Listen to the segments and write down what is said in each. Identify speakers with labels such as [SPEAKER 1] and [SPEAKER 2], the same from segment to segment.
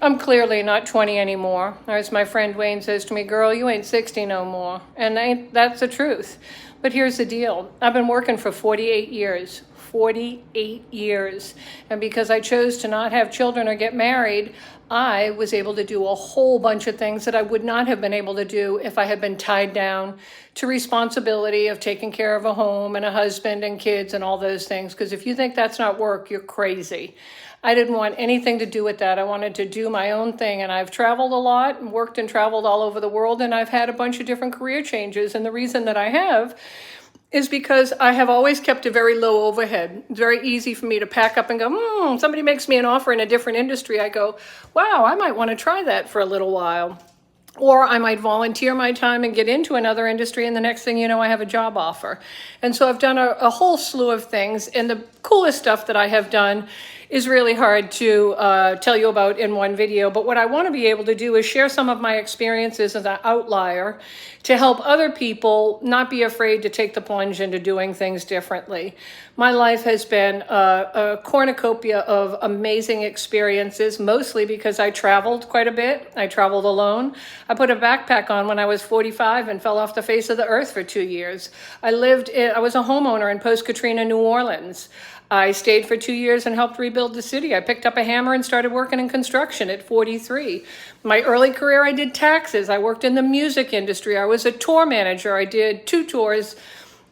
[SPEAKER 1] I'm clearly not 20 anymore. Or as my friend Wayne says to me, girl, you ain't 60 no more. And that's the truth. But here's the deal. I've been working for 48 years. 48 years. And because I chose to not have children or get married, I was able to do a whole bunch of things that I would not have been able to do if I had been tied down to responsibility of taking care of a home and a husband and kids and all those things. Because if you think that's not work, you're crazy. I didn't want anything to do with that. I wanted to do my own thing. And I've traveled a lot and worked and traveled all over the world. And I've had a bunch of different career changes. And the reason that I have is because I have always kept a very low overhead. It's very easy for me to pack up and go, somebody makes me an offer in a different industry. I go, wow, I might want to try that for a little while. Or I might volunteer my time and get into another industry, and the next thing you know, I have a job offer. And so I've done a whole slew of things, and the coolest stuff that I have done is really hard to tell you about in one video. But what I want to be able to do is share some of my experiences as an outlier to help other people not be afraid to take the plunge into doing things differently. My life has been a cornucopia of amazing experiences, mostly because I traveled quite a bit. I traveled alone. I put a backpack on when I was 45 and fell off the face of the earth for 2 years. I was a homeowner in post-Katrina New Orleans. I stayed for 2 years and helped rebuild the city. I picked up a hammer and started working in construction at 43. My early career, I did taxes. I worked in the music industry. I was a tour manager. I did 2 tours.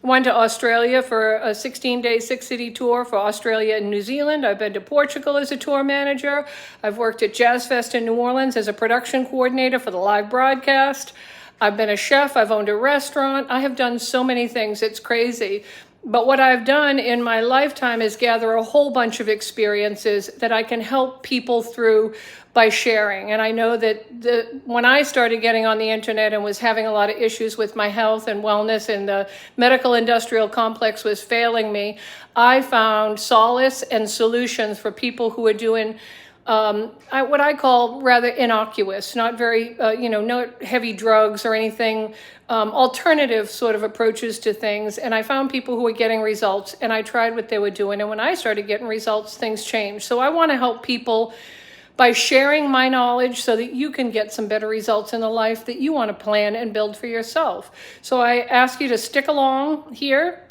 [SPEAKER 1] Went to Australia for a 16-day, 6-city tour for Australia and New Zealand. I've been to Portugal as a tour manager. I've worked at Jazz Fest in New Orleans as a production coordinator for the live broadcast. I've been a chef. I've owned a restaurant. I have done so many things. It's crazy. But what I've done in my lifetime is gather a whole bunch of experiences that I can help people through by sharing. And I know that when I started getting on the internet and was having a lot of issues with my health and wellness, and the medical industrial complex was failing me, I found solace and solutions for people who are doing what I call rather innocuous, not very, no heavy drugs or anything, alternative sort of approaches to things. And I found people who were getting results, and I tried what they were doing. And when I started getting results, things changed. So I want to help people by sharing my knowledge so that you can get some better results in the life that you want to plan and build for yourself. So I ask you to stick along here.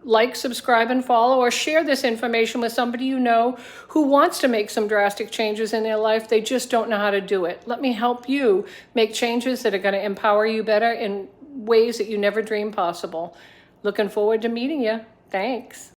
[SPEAKER 1] Like, subscribe, and follow, or share this information with somebody you know who wants to make some drastic changes in their life. They just don't know how to do it. Let me help you make changes that are going to empower you better in ways that you never dreamed possible. Looking forward to meeting you. Thanks.